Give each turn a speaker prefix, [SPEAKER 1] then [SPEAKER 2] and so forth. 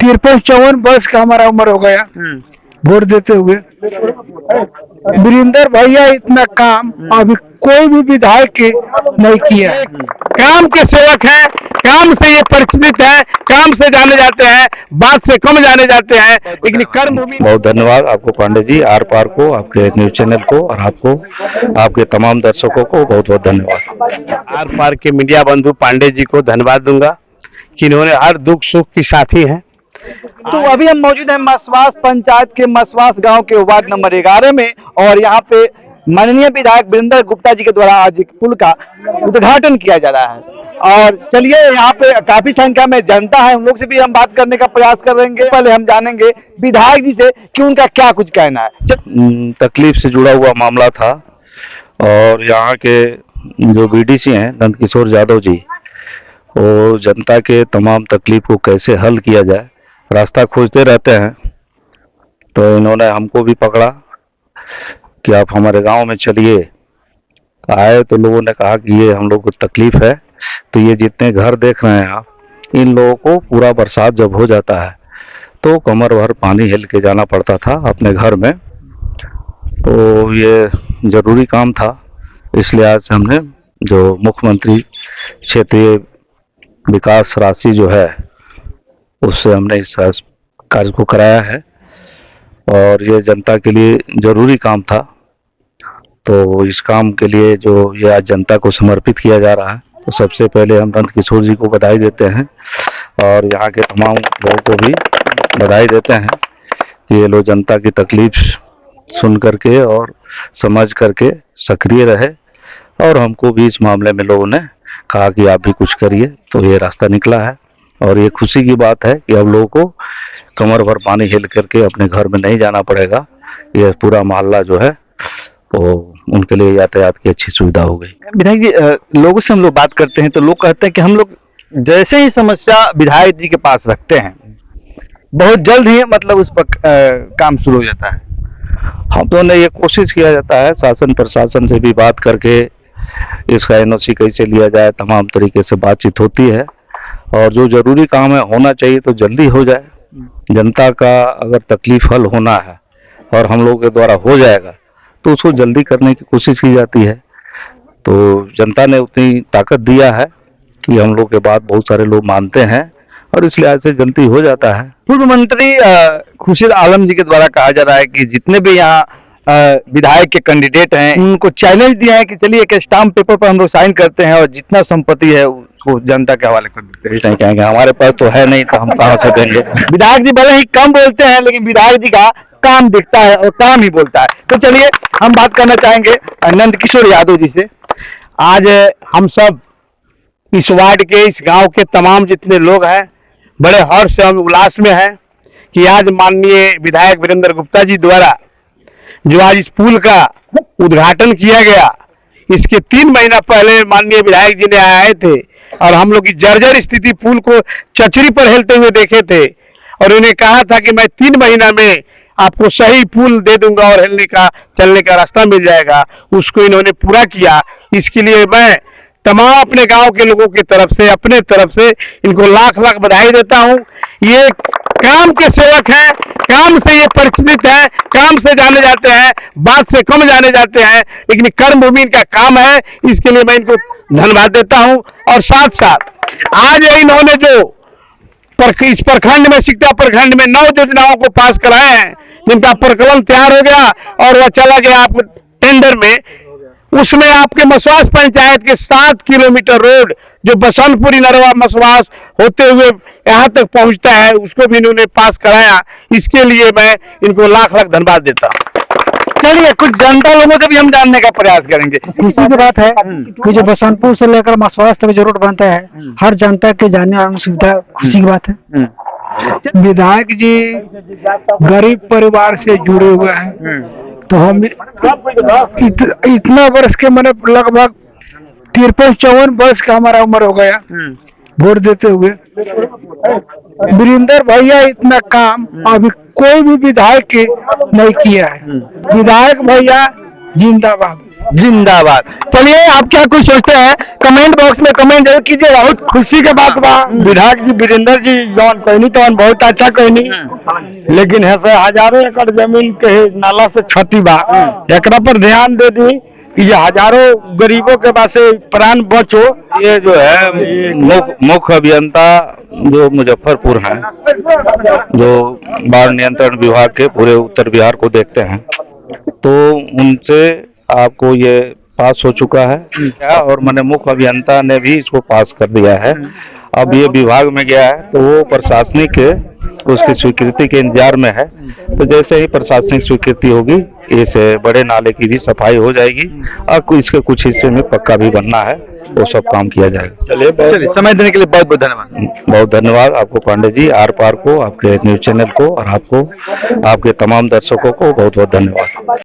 [SPEAKER 1] 53-54 वर्ष का हमारा उम्र हो गया वोट देते हुए। वीरेंद्र भैया इतना काम अभी कोई भी विधायक के नहीं किया है। काम के सेवक है, काम से ये परिचित है, काम से जाने जाते हैं, बात से कम जाने जाते हैं, लेकिन कर्म भूमि।
[SPEAKER 2] बहुत धन्यवाद आपको पांडे जी, आर पार को, आपके न्यूज चैनल को और आपको, आपके तमाम दर्शकों को बहुत बहुत धन्यवाद।
[SPEAKER 3] आर पार के मीडिया बंधु पांडे जी को धन्यवाद दूंगा कि इन्होंने हर दुख सुख की साथी हैं।
[SPEAKER 4] तो अभी हम मौजूद हैं मसवास पंचायत के मसवास गांव के वार्ड नंबर 11 में, और यहाँ पे माननीय विधायक वीरेंद्र गुप्ता जी के द्वारा आज एक पुल का उद्घाटन किया जा रहा है। और चलिए, यहाँ पे काफी संख्या में जनता है, उन लोग से भी हम बात करने का प्रयास करेंगे। पहले हम जानेंगे विधायक जी से कि उनका क्या कुछ कहना है।
[SPEAKER 2] तकलीफ से जुड़ा हुआ मामला था और यहाँ के जो बीडीसी हैं नंदकिशोर यादव जी, वो जनता के तमाम तकलीफ को कैसे हल किया जाए रास्ता खोजते रहते हैं। तो इन्होंने हमको भी पकड़ा कि आप हमारे गांव में चलिए। आए तो लोगों ने कहा कि ये हम लोग को तकलीफ है। तो ये जितने घर देख रहे हैं आप, इन लोगों को पूरा बरसात जब हो जाता है तो कमर भर पानी हिल के जाना पड़ता था अपने घर में। तो ये जरूरी काम था, इसलिए आज हमने जो मुख्यमंत्री क्षेत्रीय विकास राशि जो है उससे हमने इस कार्य को कराया है और ये जनता के लिए जरूरी काम था। तो इस काम के लिए जो ये आज जनता को समर्पित किया जा रहा है, तो सबसे पहले हम नंदकिशोर जी को बधाई देते हैं और यहाँ के तमाम लोगों को भी बधाई देते हैं कि ये लोग जनता की तकलीफ सुन करके और समझ करके सक्रिय रहे। और हमको भी इस मामले में लोगों ने कहा कि आप भी कुछ करिए, तो ये रास्ता निकला है। और ये खुशी की बात है कि अब लोगों को कमर भर पानी हिल करके अपने घर में नहीं जाना पड़ेगा। ये पूरा मोहल्ला जो है वो उनके लिए यातायात की अच्छी सुविधा हो गई।
[SPEAKER 4] विधायक जी, लोगों से हम लोग बात करते हैं तो लोग कहते हैं कि हम लोग जैसे ही समस्या विधायक जी के पास रखते हैं, बहुत जल्द ही मतलब उस पर काम शुरू हो जाता है।
[SPEAKER 2] हम तो ने ये कोशिश किया जाता है शासन प्रशासन से भी बात करके इसका एनओसी कैसे लिया जाए, तमाम तरीके से बातचीत होती है। और जो जरूरी काम है होना चाहिए तो जल्दी हो जाए। जनता का अगर तकलीफ हल होना है और हम लोगों के द्वारा हो जाएगा तो उसको जल्दी करने की कोशिश की जाती है। तो जनता ने उतनी ताकत दिया है कि हम लोग के बात बहुत सारे लोग मानते हैं और इसलिए आज से जल्दी हो जाता है।
[SPEAKER 4] पूर्व मंत्री खुर्शीद आलम जी के द्वारा कहा जा रहा है कि जितने भी यहाँ विधायक के कैंडिडेट हैं उनको चैलेंज दिया है कि चलिए एक स्टाम्प पेपर पर हम लोग साइन करते हैं और जितना संपत्ति है उसको जनता के हवाले कर देते हैं।
[SPEAKER 2] कहेंगे हमारे पास तो है नहीं तो हम कहाँ से देंगे।
[SPEAKER 4] विधायक जी भले ही कम बोलते हैं लेकिन विधायक जी का काम दिखता है और काम ही बोलता है। तो चलिए हम बात करना चाहेंगे नंदकिशोर यादव जी से।
[SPEAKER 3] आज हम सब इस वार्ड के, इस गांव के तमाम जितने लोग हैं बड़े हर्ष एवं उल्लास में हैं कि आज माननीय विधायक वीरेंद्र गुप्ता जी द्वारा जो आज इस पुल का उद्घाटन किया गया, इसके 3 महीना पहले माननीय विधायक जी ने आए थे और हम लोग की जर्जर स्थिति पुल को चचरी पर हिलते हुए देखे थे और उन्हें कहा था कि मैं 3 महीना में आपको सही पुल दे दूंगा और हिलने का चलने का रास्ता मिल जाएगा। उसको इन्होंने पूरा किया। इसके लिए मैं तमाम अपने गांव के लोगों की तरफ से, अपने तरफ से इनको लाख लाख बधाई देता हूं। ये काम के सेवक हैं, काम से ये परिचित है, काम से जाने जाते हैं, बात से कम जाने जाते हैं, लेकिन कर्म भूमि इनका काम है। इसके लिए मैं इनको धन्यवाद देता हूं। और साथ साथ आज इन्होंने जो इस प्रखंड में, सिकटा प्रखंड में 9 योजनाओं को पास कराए हैं, जिनका प्रकलन तैयार हो गया और वह चला गया आप टेंडर में। उसमें आपके मसवास पंचायत के 7 किलोमीटर रोड जो बसंतपुरी नरवा मसवास होते हुए यहाँ तक पहुँचता है, उसको भी इन्होंने पास कराया। इसके लिए मैं इनको लाख लाख धन्यवाद देता हूँ।
[SPEAKER 4] चलिए कुछ जनता लोगों से भी हम जानने का प्रयास करेंगे।
[SPEAKER 1] खुशी की बात है कि जो बसंतपुर से लेकर मसवास तक जो रोड बनता है, हर जनता के जाने आने में सुविधा, खुशी की बात है। विधायक जी गरीब परिवार से जुड़े हुए हैं, तो हम इतना वर्ष के मैंने लगभग 53-54 वर्ष का हमारा उम्र हो गया वोट देते हुए। वीरेंद्र भैया इतना काम अभी कोई भी विधायक के नहीं किया है। विधायक भैया जिंदाबाद।
[SPEAKER 4] जिंदाबाद। चलिए, आप क्या कुछ सोचते हैं कमेंट बॉक्स में कमेंट जरूर कीजिएगा। बहुत खुशी के बात बा, विधायक जी वीरेंद्र जी जौन कहनी तो बहुत अच्छा कहनी, लेकिन है से हजारों एकड़ जमीन के नाला से क्षति बा, एकरा पर ध्यान दे दी कि ये हजारों गरीबों के पास से प्राण बचो।
[SPEAKER 2] ये जो है मुख्य अभियंता जो मुजफ्फरपुर हैं, जो बाढ़ नियंत्रण विभाग के पूरे उत्तर बिहार को देखते हैं, तो उनसे आपको ये पास हो चुका है और मैंने मुख्य अभियंता ने भी इसको पास कर दिया है। अब ये विभाग में गया है तो वो प्रशासनिक उसकी स्वीकृति के इंतजार में है। तो जैसे ही प्रशासनिक स्वीकृति होगी, इस बड़े नाले की भी सफाई हो जाएगी और इसके कुछ हिस्से में पक्का भी बनना है, वो सब काम किया जाएगा।
[SPEAKER 4] चलिए, समय देने के लिए बहुत बहुत धन्यवाद।
[SPEAKER 2] बहुत धन्यवाद आपको पांडे जी, आर पार को, आपके न्यूज चैनल को और आपको, आपके तमाम दर्शकों को बहुत बहुत धन्यवाद।